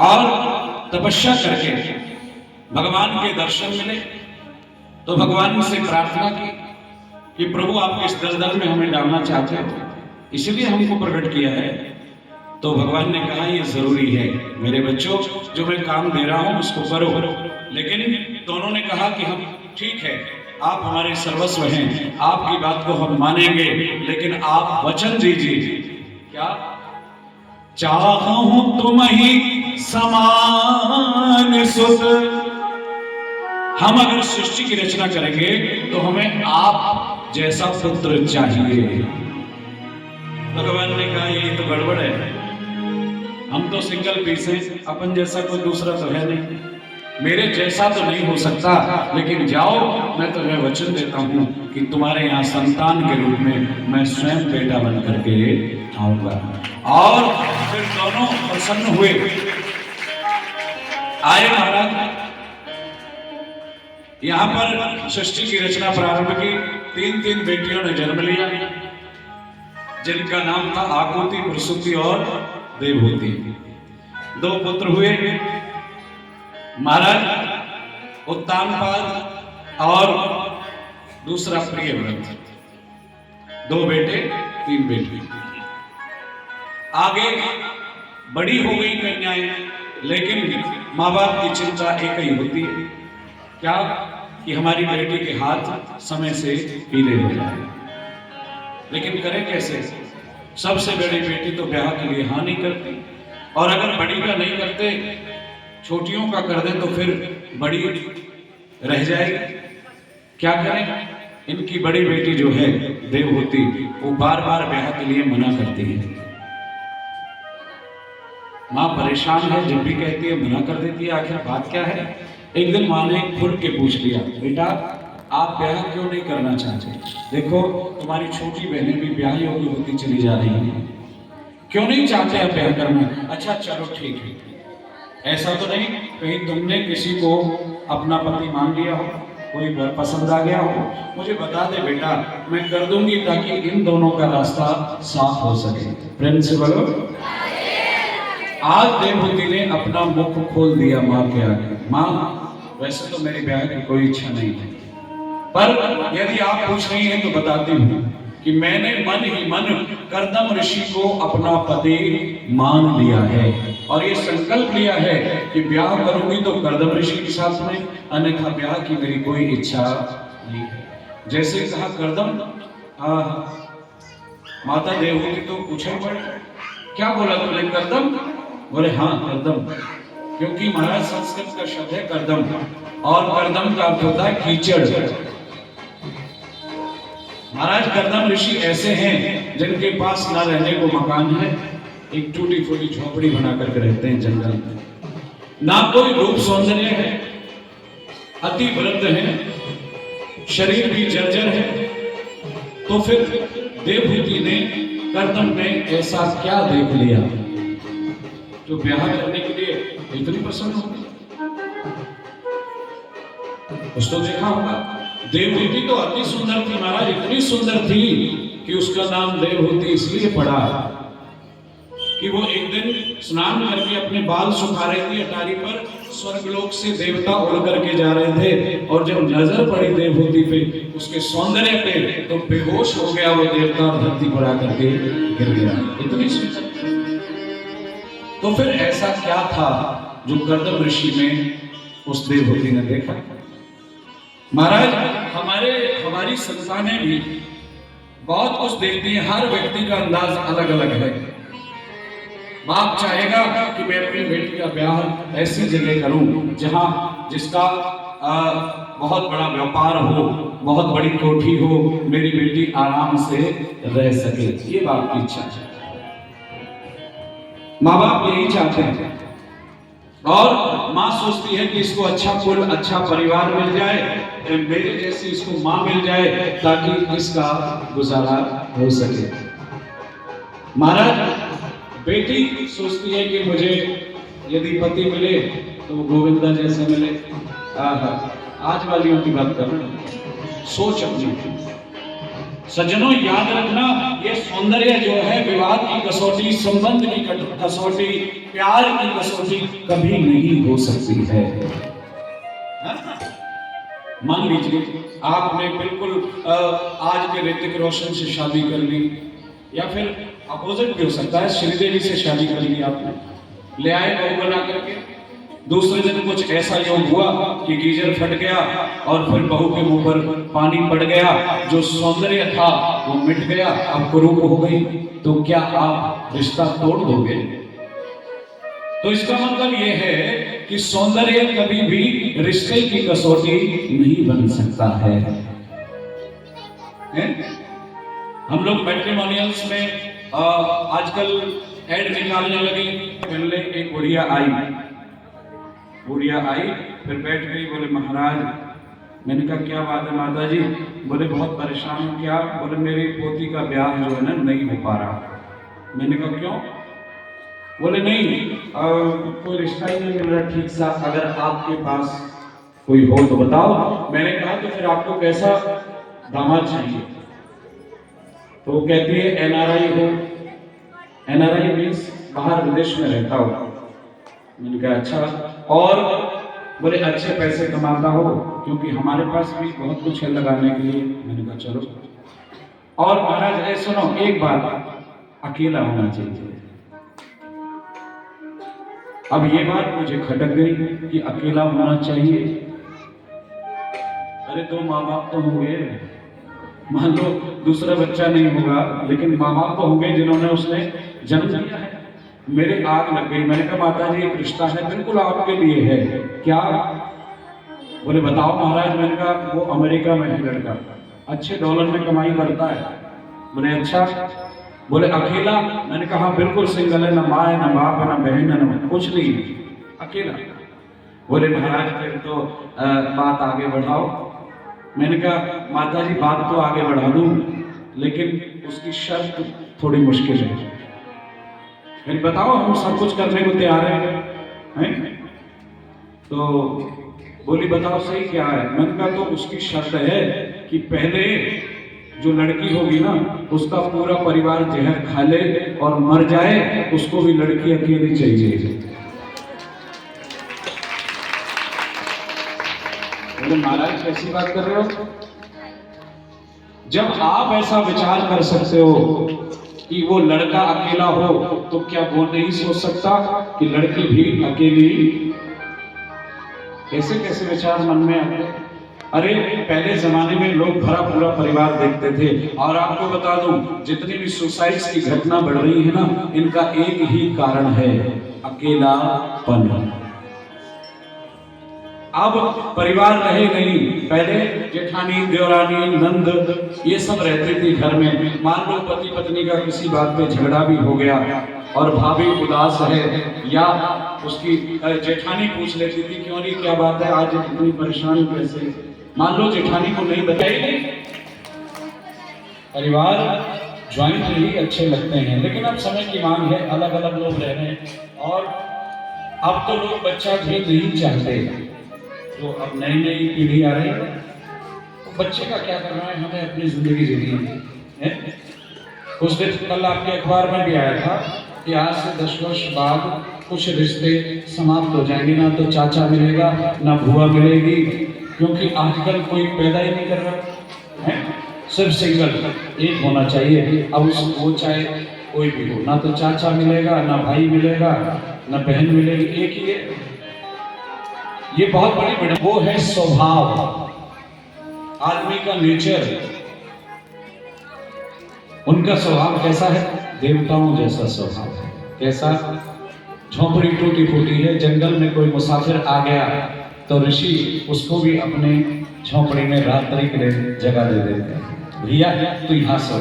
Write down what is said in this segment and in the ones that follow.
और तपस्या करके भगवान के दर्शन मिले तो भगवान से प्रार्थना की कि प्रभु आप इस दलदल में हमें डालना चाहते हो, इसलिए हमको प्रकट किया है। तो भगवान ने कहा ये जरूरी है मेरे बच्चों, जो मैं काम दे रहा हूं उसको करो। लेकिन दोनों ने कहा कि हम ठीक है, आप हमारे सर्वस्व हैं, आपकी बात को हम मानेंगे, लेकिन आप वचन दीजिए। क्या? चाहूं तुम ही समान सुत। हम अगर सृष्टि की रचना करेंगे तो हमें आप जैसा पुत्र चाहिए। भगवान ने कहा ये तो गड़बड़ है, हम तो सिंगल पीस हैं, अपन जैसा कोई दूसरा तो है नहीं, मेरे जैसा तो नहीं हो सकता, लेकिन जाओ मैं तुम्हें वचन देता हूं कि तुम्हारे यहाँ संतान के रूप में मैं स्वयं बेटा बन करके आऊंगा। और फिर दोनों प्रसन्न हुए, आए महाराज। यहां पर सृष्टि की रचना प्रारंभ की। तीन बेटियों ने जन्म लिया, जिनका नाम था आकुति, प्रसूति और देवहूति। 2 पुत्र हुए महाराज, उत्तानपाद और दूसरा प्रियव्रत। 2 बेटे 3 बेटी। आगे बड़ी हो गई कन्याएं, लेकिन माँ बाप की चिंता एक ही होती है, क्या? कि हमारी बेटी के हाथ समय से पीले हो जाए। लेकिन करें कैसे? सबसे बड़ी बेटी तो ब्याह के लिए हाँ नहीं करती, और अगर बड़ी का नहीं करते, छोटियों का कर दे तो फिर बड़ी रह जाएगी। क्या करें? इनकी बड़ी बेटी जो है देवहूति, वो बार बार ब्याह के लिए मना करती है। माँ परेशान है, जब भी कहती है मना कर देती है, आखिर बात क्या है? एक दिन माँ ने खुल के पूछ लिया, बेटा आप ब्याह क्यों नहीं करना चाहते? देखो तुम्हारी छोटी बहनें भी ब्याह योग्य होती चली जा रही हैं, क्यों नहीं चाहते आप ब्याह करना? अच्छा चलो ठीक है, ऐसा तो नहीं कहीं तुमने किसी को अपना पति मान लिया हो, कोई पसंद आ गया हो? मुझे बता दे बेटा, मैं कर दूंगी ताकि इन दोनों का रास्ता साफ हो सके। प्रेम से बोलो। आज देवहूति ने अपना मुख खोल दिया माँ के आगे। माँ वैसे तो मेरी ब्याह की कोई इच्छा नहीं है, पर यदि आप पूछ रही हैं तो बताती हूँ कि मैंने मन ही मन कर्दम ऋषि को अपना पति मान लिया है, और ये संकल्प लिया है कि ब्याह करूंगी तो कर्दम ऋषि के साथ में, अन्यथा ब्याह की मेरी कोई इच्छा नहीं है। जैसे कहा कर्दम, माता देवहूति तो पूछे पड़े, क्या बोला तूने कर्दम? बोले हाँ कर्दम, क्योंकि महाराज संस्कृत का शब्द है कर्दम, और कर्दम का अर्थ होता है कीचड़। महाराज कर्दम ऋषि ऐसे हैं जिनके पास ना रहने को मकान है, एक टूटी फूटी झोपड़ी बना करके रहते हैं जंगल में, ना कोई रूप सौंदर्य है, अति वृद्ध है, शरीर भी जर्जर है। तो फिर देवहूति ने, कर्दम ने ऐसा क्या देख लिया जो ब्याह करने के लिए इतनी पसंद होगी? कुछ तो देखा होगा। देवहूति तो अति सुंदर थी महाराज, इतनी सुंदर थी कि उसका नाम देवहूति इसलिए पड़ा कि वो एक दिन स्नान करके अपने बाल सुखा रही थी अटारी पर, स्वर्गलोक से देवता उड़ करके जा रहे थे, और जब नजर पड़ी देवहूति पे, उसके सौंदर्य पे, तो बेहोश हो गया वो देवता, धरती पर आकर के गिर गया। इतनी सुंदर। तो फिर ऐसा क्या था जो कर्दम ऋषि में उस देवहूति ने देखा? महाराज हमारी संतानें भी बहुत कुछ देखती हैं, हर व्यक्ति का अंदाज अलग अलग है। बाप चाहेगा कि मैं अपनी बेटी का ब्याह ऐसी जगह करूं जिसका बहुत बड़ा व्यापार हो, बहुत बड़ी कोठी हो, मेरी बेटी आराम से रह सके, ये बाप की इच्छा है। माँ बाप यही चाहते हैं, और माँ सोचती है कि इसको अच्छा कुल, अच्छा परिवार मिल जाए, मेरे जैसी इसको माँ मिल जाए, ताकि इसका गुजारा हो सके। महाराज बेटी सोचती है कि मुझे यदि पति मिले तो गोविंदा जैसे मिले। आज वालियों की बात कर रहा हूं, सोच अपनी सज्जनों याद रखना, ये सौंदर्य जो है विवाह की कसौटी, संबंध की कसौटी, प्यार की कसौटी कभी नहीं हो सकती है। मान लीजिए आपने बिल्कुल आज के ऋतिक रोशन से शादी कर ली, या फिर अपोजिट भी हो सकता है, श्रीदेवी से शादी कर ली आपने, ले आए बहू बना करके, दूसरे दिन कुछ ऐसा योग हुआ कि गीजर फट गया और फिर बहू के मुंह पर पानी पड़ गया, जो सौंदर्य था वो मिट गया, अब कुरूप हो गई, तो क्या आप रिश्ता तोड़ दोगे? तो इसका मतलब ये है कि सौंदर्य कभी भी रिश्ते की कसौटी नहीं बन सकता है। हम लोग मैट्रिमोनियल्स में आजकल एड निकालने लगे। पहले एक बुढ़िया आई, फिर बैठ गई, बोले महाराज, मैंने कहा क्या बात है माता जी? बोले बहुत परेशान हूं। क्या? बोले मेरी पोती का ब्याह जो है ना नहीं हो पा रहा। मैंने कहा क्यों? बोले नहीं, कोई रिश्ता ही नहीं मिल रहा ठीक सा, अगर आपके पास कोई हो तो बताओ। मैंने कहा तो फिर आपको कैसा दामाद चाहिए? तो वो कहती है एनआरआई हो। एनआरआई मीन्स बाहर विदेश में रहता हो। मैंने कहा अच्छा, और बोले अच्छे पैसे कमाता हो, क्योंकि हमारे पास भी बहुत कुछ है लगाने के लिए। मैंने कहा चलो। और महाराज सुनो एक बात, अकेला होना चाहिए। अब ये बात मुझे खटक गई कि अकेला होना चाहिए। अरे दो माँ बाप तो होंगे, मान लो दूसरा बच्चा नहीं होगा, लेकिन माँ बाप तो होंगे जिन्होंने उसने जन्म दिया है। मेरे आग लग गई। मैंने कहा माता जी एक रिश्ता है, बिल्कुल आपके लिए है। क्या? बोले बताओ महाराज। मैंने कहा वो अमेरिका में है लड़का, अच्छे डॉलर में कमाई करता है। बोले अच्छा। बोले अकेला? मैंने कहा बिल्कुल सिंगल है, ना माँ है, ना बाप है, ना बहन है, ना कुछ नहीं, अकेला। बोले महाराज फिर तो बात आगे बढ़ाओ। मैंने कहा माता जी बात तो आगे बढ़ा दूं, लेकिन उसकी शर्त थोड़ी मुश्किल है। मैंने बताओ हम सब कुछ करने को तैयार हैं? तो बोली बताओ सही क्या है? मैंने कहा तो उसकी शर्त है कि पहले जो लड़की होगी ना, उसका पूरा परिवार जहर खा ले और मर जाए, उसको भी लड़की अकेली चाहिए। महाराज कैसी बात कर रहे हो? जब आप ऐसा विचार कर सकते हो कि वो लड़का अकेला हो, तो क्या वो नहीं सोच सकता कि लड़की भी अकेली? कैसे कैसे विचार मन में आते हैं। अरे पहले जमाने में लोग भरा पूरा परिवार देखते थे। और आपको बता दूं, जितनी भी सुसाइड्स की घटना बढ़ रही है ना, इनका एक ही कारण है, अकेलापन। अब परिवार रहे नहीं। पहले जेठानी, देवरानी, नंद ये सब रहते थे घर में। मान लो पति पत्नी का किसी बात पे झगड़ा भी हो गया और भाभी उदास है, या उसकी जेठानी पूछ लेती थी क्यों नहीं, क्या बात है आज इतनी परेशानी कैसे? मान लो जेठानी को नहीं बताई। परिवार ज्वाइंट ही अच्छे लगते हैं, लेकिन अब समय की मांग है, अलग अलग लोग रह रहे हैं, और अब तो लोग बच्चा भी नहीं चाहते। तो अब नई नई पीढ़ी आ रही है, तो बच्चे का क्या करना है, हमें अपनी जिंदगी जीनी है। कुछ दिन कल आपके अखबार में भी आया था कि आज से 10 वर्ष बाद कुछ रिश्ते समाप्त हो जाएंगे, ना तो चाचा मिलेगा ना बुआ मिलेगी, क्योंकि आजकल कोई पैदा ही नहीं कर रहा है, सिर्फ सिंगल एक होना चाहिए। अब वो चाहे कोई भी हो, ना तो चाचा मिलेगा, ना भाई मिलेगा, ना बहन मिलेगी, एक ही है। ये बहुत बड़ी वो है स्वभाव, आदमी का नेचर। उनका स्वभाव कैसा है? देवताओं जैसा स्वभाव है। कैसा? झोंपड़ी टूटी फूटी है, जंगल में कोई मुसाफिर आ गया तो ऋषि उसको भी अपने झोंपड़ी में रात्रि के लिए जगह दे देते हैं, भैया तो यहाँ सो।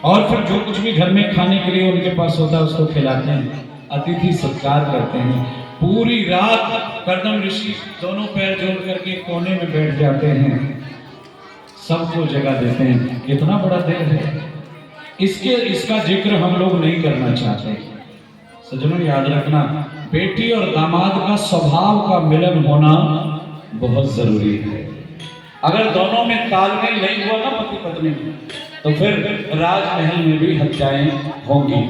और फिर जो कुछ भी घर में खाने के लिए उनके पास होता है उसको खिलाते हैं, अतिथि सत्कार करते हैं। पूरी रात कर्दम ऋषि दोनों पैर जोड़ करके कोने में बैठ जाते हैं, सबको जगह देते हैं। कितना बड़ा दिल है। इसका जिक्र हम लोग नहीं करना चाहते। सज्जनों याद रखना, बेटी और दामाद का स्वभाव का मिलन होना बहुत जरूरी है। अगर दोनों में तालमेल नहीं हुआ ना पति पत्नी में, तो फिर राजमहल में भी हत्याएं होंगी।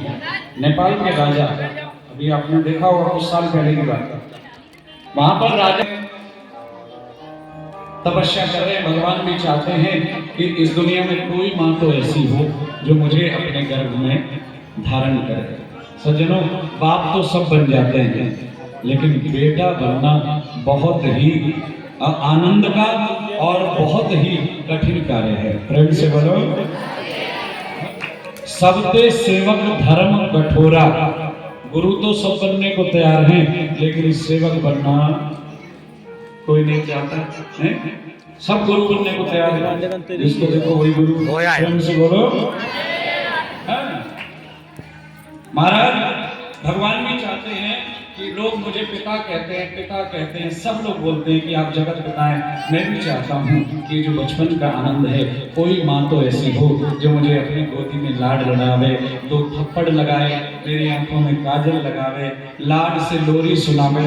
नेपाल के राजा, अभी आपने देखा होगा कुछ साल पहले की बात, वहां पर राजा तपस्या कर रहे हैं। भगवान भी चाहते हैं कि इस दुनिया में कोई माँ तो ऐसी हो जो मुझे अपने गर्भ में धारण करे। सज्जनों, बाप तो सब बन जाते हैं, लेकिन बेटा बनना बहुत ही आनंद का और बहुत ही कठिन कार्य है। प्रेम से बोलो। सबते सेवक धर्म कठोरा। गुरु तो सब बनने को तैयार हैं, लेकिन सेवक बनना कोई नहीं चाहता है। सब गुरु बनने को तैयार है, जिसको देखो वही गुरु। प्रेम से बोलो। महाराज भगवान भी चाहते हैं कि लोग मुझे पिता कहते हैं, पिता कहते हैं, सब लोग बोलते हैं कि आप जगत पिता हैं। मैं भी चाहता हूँ कि जो बचपन का आनंद है, कोई माँ तो ऐसी हो जो मुझे अपनी गोदी में लाड लगावे, दो थप्पड़ लगाए, मेरी आंखों में काजल लगावे, लाड से लोरी सुनावे।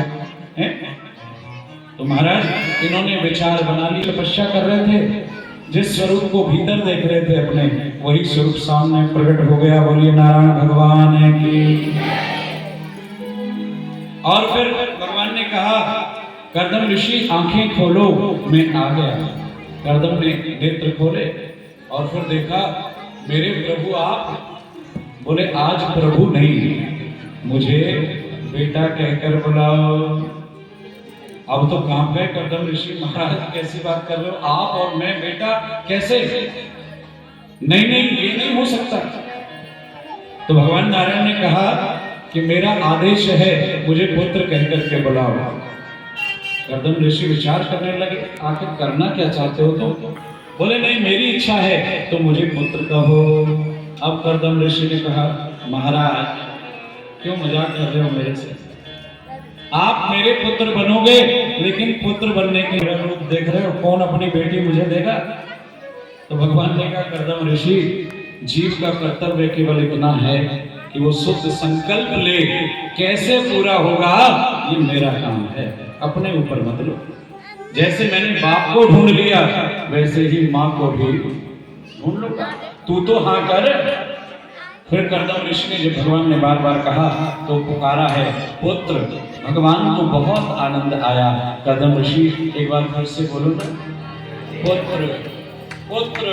तो महाराज इन्होंने विचार बना ली, तपस्या कर रहे थे, जिस स्वरूप को भीतर देख रहे थे अपने, वही स्वरूप सामने प्रकट हो गया। बोलिए नारायण भगवान की। और फिर भगवान ने कहा, कर्दम ऋषि आंखें खोलो, मैं आ गया। कर्दम ने नेत्र खोले और फिर देखा, मेरे प्रभु आप। बोले आज प्रभु नहीं, मुझे बेटा कहकर बुलाओ। अब तो कांप गए कर्दम ऋषि, महाराज कैसी बात कर रहे हो, आप और मैं बेटा कैसे? नहीं नहीं, ये नहीं हो सकता। तो भगवान नारायण ने कहा कि मेरा आदेश है, मुझे पुत्र कहकर के बुलाओ। कर्दम ऋषि विचार करने लगे, आखिर करना क्या चाहते हो? तो बोले नहीं, मेरी इच्छा है तो मुझे पुत्र कहो। अब कर्दम ऋषि ने कहा, महाराज क्यों मजाक कर रहे हो मेरे से? आप मेरे पुत्र बनोगे, लेकिन पुत्र बनने के रूप देख रहे हो, कौन अपनी बेटी मुझे देगा? तो भगवान ने कहा, कर्दम ऋषि जीव का कर्तव्य केवल इतना है कि वो शुद्ध संकल्प ले, कैसे पूरा होगा ये मेरा काम है, अपने ऊपर मत लो। जैसे मैंने बाप को ढूंढ लिया, वैसे ही माँ को भी ढूंढ लो, तू तो हाँ कर। फिर कर्दम ऋषि ने जब भगवान ने बार बार कहा तो पुकारा है पुत्र। भगवान को बहुत आनंद आया। कर्दम ऋषि एक बार फिर से बोलो ना, पुत्र पुत्र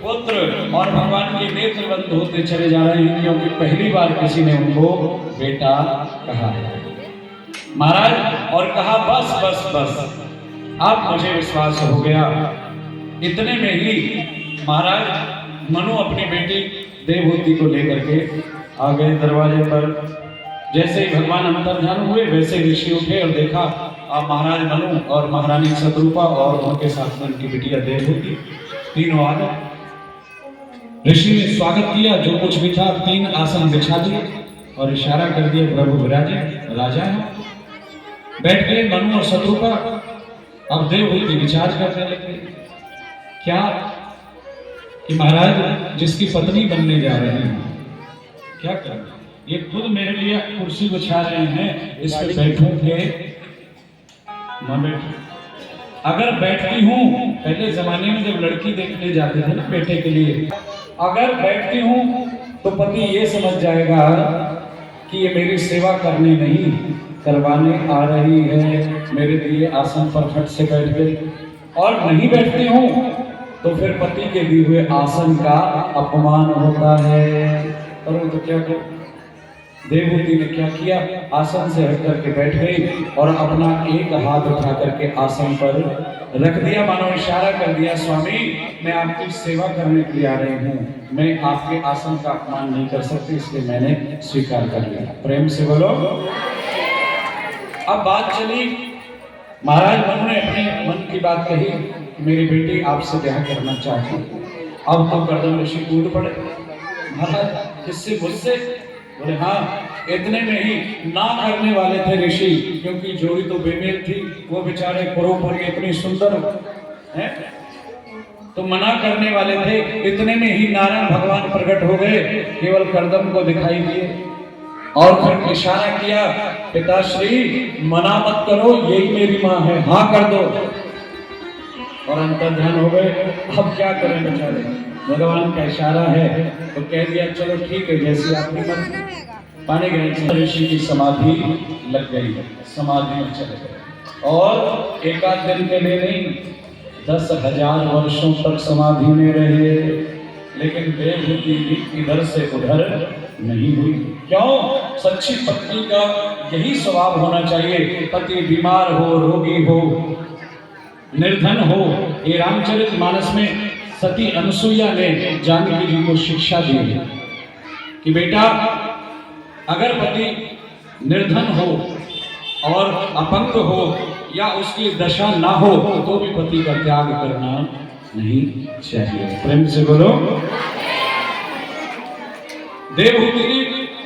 पुत्र। और भगवान के नेत्र बंद होते चले जा रहे हैं, क्योंकि पहली बार किसी ने उनको बेटा कहा महाराज। और कहा बस बस बस, अब मुझे विश्वास हो गया। इतने में ही महाराज मनु अपनी बेटी देवहूति को लेकर के आ गए दरवाजे पर। जैसे ही भगवान अंतर्ध्यान हुए, वैसे ऋषि उठे और देखा महाराज मनु और महारानी शतरूपा और उनके साथ उनकी बिटिया देवहूति तीनों आ गए। ऋषि ने स्वागत किया, जो कुछ भी था 3 आसन बिछा दिए और इशारा कर दिया, प्रभु विराजे, राजा है। बैठ गए मनु और शतरूपा। अब देवहूति विचार करने लगे, क्या कि महाराज जिसकी पत्नी बनने जा रहे हैं, क्या करें? ये खुद मेरे लिए कुर्सी बिछा रहे हैं, इस पर बैठूंगे न बैठूं? अगर बैठती हूँ, पहले जमाने में जब लड़की देखने जाते थे ना बेटे के लिए, अगर बैठती हूँ तो पति ये समझ जाएगा कि ये मेरी सेवा करने नहीं करवाने आ रही है, मेरे लिए आसन पर फट से बैठ गई। और नहीं बैठती हूँ तो फिर पति के दिए हुए आसन का अपमान होता है। और तो क्या करो? देवहूति ने क्या किया, आसन से हट करके बैठ गई और अपना एक हाथ उठा करके आसन पर रख दिया, मानो इशारा कर दिया, स्वामी मैं आपकी सेवा करने के लिए आ रही हूँ, मैं आपके आसन का अपमान नहीं कर सकती, इसलिए मैंने स्वीकार कर लिया। प्रेम से बोलो। अब बात चली, महाराज मनु ने अपने मन की बात कही, मेरी बेटी आपसे ब्याह करना चाहती है। अब तो कर्दम ऋषि कूद पड़े, महाराज किससे? मुझसे? बोले हाँ। इतने में ही ना करने वाले थे ऋषि, क्योंकि जोड़ी तो बेमेल थी, वो बेचारे परोपरी इतनी सुंदर है, तो मना करने वाले थे। इतने में ही नारायण भगवान प्रकट हो गए, केवल कर्दम को दिखाई दिए और फिर इशारा किया, पिताश्री मना मत करो, यही मेरी माँ है, हाँ कर दो। और अंतर्ध्यान हो गए। अब क्या करें बेचारे, भगवान का इशारा है तो कह दिया चलो ठीक है, जैसी आपकी मर्जी। पानी गए ऋषि की समाधि लग गई, समाधि में चले गए और एक आध दिन के लिए नहीं, 10,000 वर्षों तक समाधि में रहे, लेकिन देवहूति इधर से उधर नहीं हुई। क्यों? सच्ची पत्नी का यही स्वभाव होना चाहिए, पति बीमार हो, रोगी हो, निर्धन हो। ये रामचरितमानस में सती अनसुईया ने जानकी जी को शिक्षा दी है कि बेटा अगर पति निर्धन हो और अपंग हो या उसकी दशा ना हो तो भी पति का त्याग करना नहीं चाहिए। प्रेम से बोलो। देवहूति ने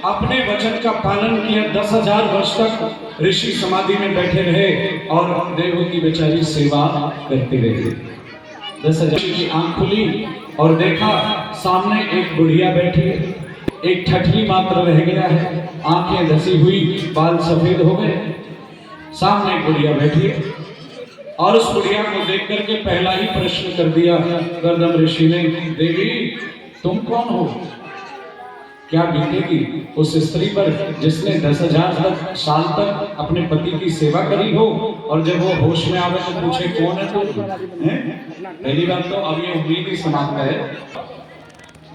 अपने वचन का पालन किया, 10,000 वर्ष तक ऋषि समाधि में बैठे रहे और देवहूति बेचारी सेवा करती रही। 10,000 की आंख खुली और देखा सामने एक बुढ़िया बैठी है, एक ठठरी मात्र रह गया है, आंखें धसी हुई, बाल सफेद हो गए, सामने एक बुढ़िया बैठी है और उस बुढ़िया को देख करके पहला ही प्रश्न कर दिया गर्दम ऋषि ने, देवी तुम कौन हो? क्या बीतेगी उस स्त्री पर जिसने 10,000 साल तक अपने पति की सेवा करी हो और जब वो होश में आवे तो पूछे कौन है तू? पहली बात तो अब ये उम्मीद ही समाप्त है।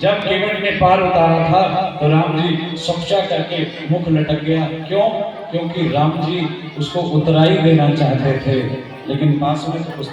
जब केवट ने पार उतारा था तो राम जी सच्चा करके मुख लटक गया। क्यों? क्योंकि राम जी उसको उतराई देना चाहते थे, लेकिन पास में तो